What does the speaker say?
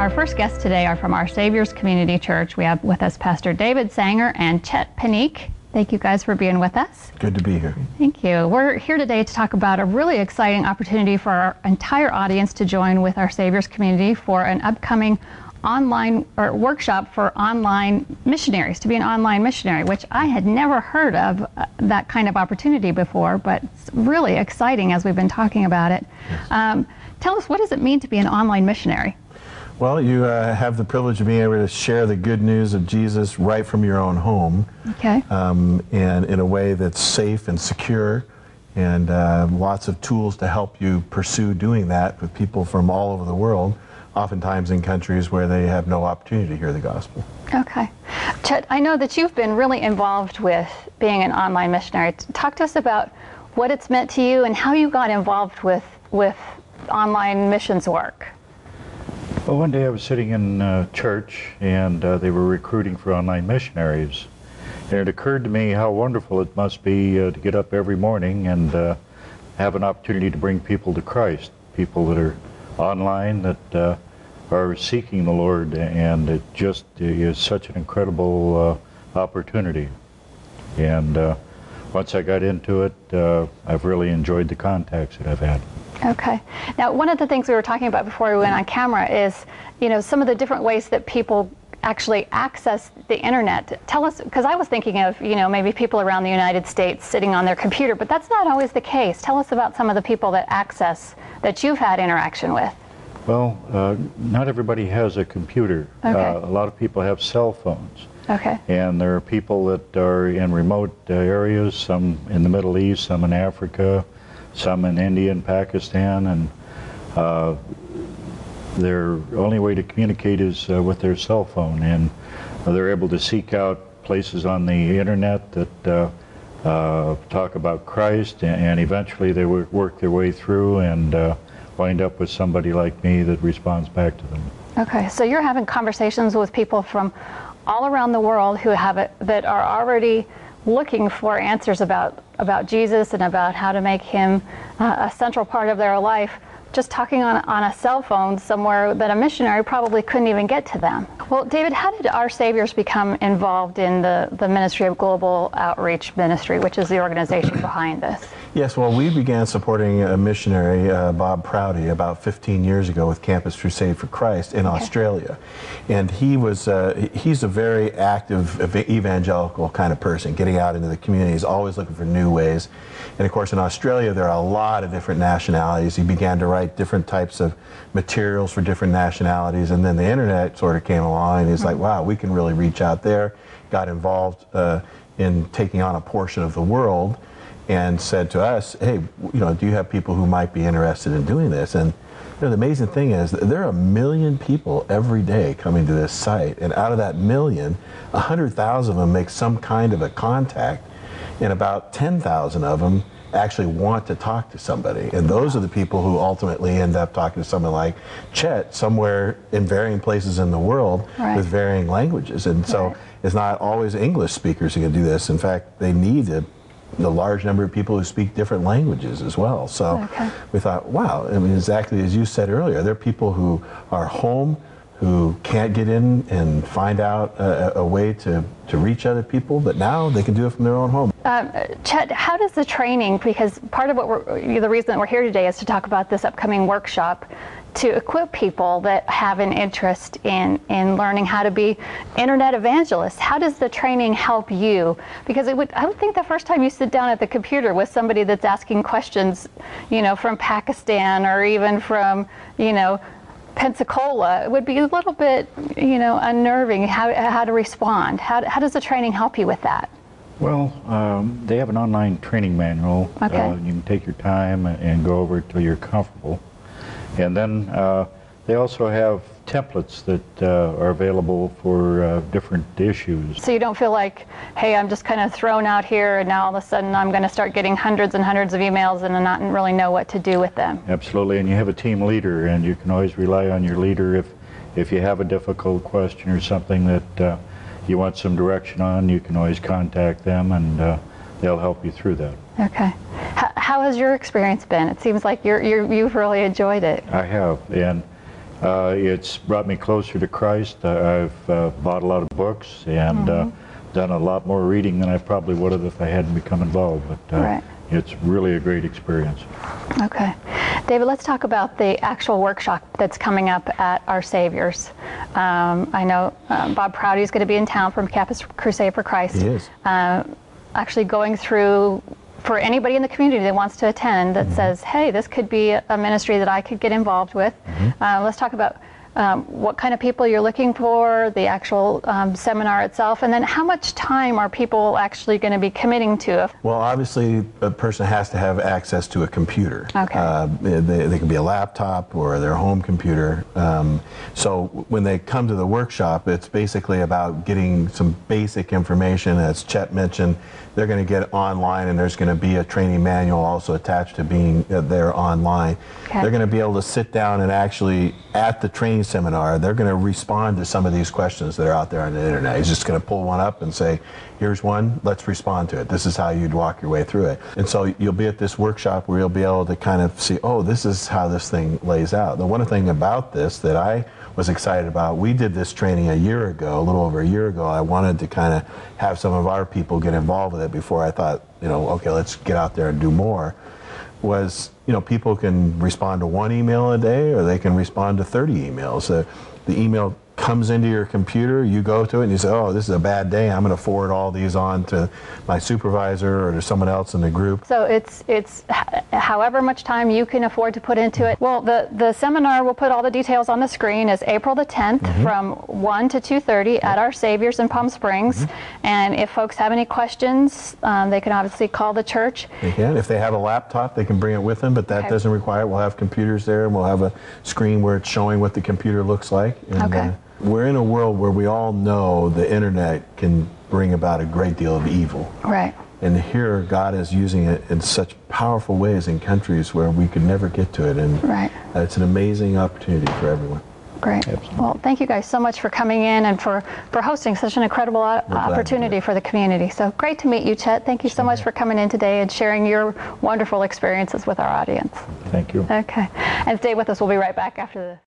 Our first guests today are from Our Savior's Community Church. We have with us Pastor David Sanger and Chet Panique. Thank you guys for being with us. Good to be here. Thank you. We're here today to talk about a really exciting opportunity for our entire audience to join with Our Savior's Community for an upcoming online or workshop for online missionaries, to be an online missionary, which I had never heard of that kind of opportunity before, but it's really exciting as we've been talking about it. Yes. Tell us, what does it mean to be an online missionary? Well, you have the privilege of being able to share the good news of Jesus right from your own home. Okay. And in a way that's safe and secure, and lots of tools to help you pursue doing that with people from all over the world, oftentimes in countries where they have no opportunity to hear the gospel. Okay. Chet, I know that you've been really involved with being an online missionary. Talk to us about what it's meant to you and how you got involved with online missions work. Well, one day I was sitting in church, and they were recruiting for online missionaries. And it occurred to me how wonderful it must be to get up every morning and have an opportunity to bring people to Christ, people that are online, that are seeking the Lord, and it just is such an incredible opportunity. And once I got into it, I've really enjoyed the contacts that I've had. Okay. Now, one of the things we were talking about before we went on camera is, you know, some of the different ways that people actually access the internet. Tell us, because I was thinking of, you know, maybe people around the United States sitting on their computer, but that's not always the case. Tell us about some of the people that you've had interaction with. Well, not everybody has a computer. Okay. A lot of people have cell phones. Okay. And there are people that are in remote areas, some in the Middle East, some in Africa, some in India and Pakistan, and their only way to communicate is with their cell phone, and they're able to seek out places on the internet that talk about Christ, and eventually they work their way through and wind up with somebody like me that responds back to them. Okay, so you're having conversations with people from all around the world who have it, that are already looking for answers about Jesus and about how to make him a central part of their life, just talking on a cell phone somewhere that a missionary probably couldn't even get to them. Well, David, how did Our Saviors become involved in the Ministry of Global Outreach Ministry, which is the organization behind this? Yes, well, we began supporting a missionary, Bob Prouty, about 15 years ago with Campus Crusade for Christ in Australia. And he's a very active evangelical kind of person, getting out into the community. He's always looking for new ways. And of course, in Australia, there are a lot of different nationalities. He began to write different types of materials for different nationalities. And then the internet sort of came along, and he's like, wow, we can really reach out there. Got involved in taking on a portion of the world, and said to us, hey, you know, do you have people who might be interested in doing this? And you know, the amazing thing is that there are 1 million people every day coming to this site, and out of that 1 million, 100,000 of them make some kind of a contact, and about 10,000 of them actually want to talk to somebody. And those are the people who ultimately end up talking to someone like Chet somewhere in varying places in the world with varying languages. And so it's not always English speakers who can do this. In fact, they need a large number of people who speak different languages as well. So we thought, wow, I mean, exactly as you said earlier, there are people who are home, who can't get in and find out a way to reach other people, but now they can do it from their own home. Chet, how does the training, because part of the reason that we're here today is to talk about this upcoming workshop, to equip people that have an interest in learning how to be internet evangelists. How does the training help you? Because I would think the first time you sit down at the computer with somebody that's asking questions, you know, from Pakistan or even from, you know, Pensacola, it would be a little bit, you know, unnerving how to respond. How does the training help you with that? Well, they have an online training manual. Okay. You can take your time and go over it till you're comfortable. And then they also have templates that are available for different issues. So you don't feel like, hey, I'm just kind of thrown out here and now all of a sudden I'm going to start getting hundreds and hundreds of emails and I not really know what to do with them. Absolutely, and you have a team leader, and you can always rely on your leader if you have a difficult question or something that you want some direction on. You can always contact them, and they'll help you through that. Okay. How has your experience been? It seems like you've really enjoyed it. I have, and It's brought me closer to Christ. I've bought a lot of books and done a lot more reading than I probably would have if I hadn't become involved. But Right. it's really a great experience. Okay. David, let's talk about the actual workshop that's coming up at Our Savior's. I know Bob Prouty is going to be in town from Campus Crusade for Christ. He is. Actually going through, for anybody in the community that wants to attend, that says, hey, this could be a ministry that I could get involved with. Let's talk about what kind of people you're looking for, the actual seminar itself, and then how much time are people actually going to be committing to? Well, obviously, a person has to have access to a computer. Okay. They can be a laptop or their home computer. So when they come to the workshop, it's basically about getting some basic information. As Chet mentioned, they're going to get online, and there's going to be a training manual also attached to being there online. Okay. They're going to be able to sit down and actually, at the training seminar, they're going to respond to some of these questions that are out there on the internet. He's just going to pull one up and say, here's one, let's respond to it. This is how you'd walk your way through it. And so you'll be at this workshop where you'll be able to kind of see, oh, this is how this thing lays out. The one thing about this that I was excited about, we did this training a year ago, a little over a year ago. I wanted to kind of have some of our people get involved with it before I thought, okay, let's get out there and do more. Was, people can respond to one email a day, or they can respond to 30 emails. The email comes into your computer, you go to it and you say, oh, this is a bad day, I'm going to forward all these on to my supervisor or to someone else in the group. So it's however much time you can afford to put into it. Well, the seminar, we'll put all the details on the screen, is April the 10th from 1 to 2:30 at Our Savior's in Palm Springs. And if folks have any questions, they can obviously call the church. They can. If they have a laptop, they can bring it with them, but that doesn't require it. We'll have computers there, and we'll have a screen where it's showing what the computer looks like. And, Okay. We're in a world where we all know the internet can bring about a great deal of evil. Right. And here God is using it in such powerful ways in countries where we could never get to it. And Right. It's an amazing opportunity for everyone. Great. Well, thank you guys so much for coming in and for hosting such an incredible opportunity for the community. So great to meet you, Chet. Thank you so much for coming in today and sharing your wonderful experiences with our audience. Thank you. Okay. And stay with us. We'll be right back after the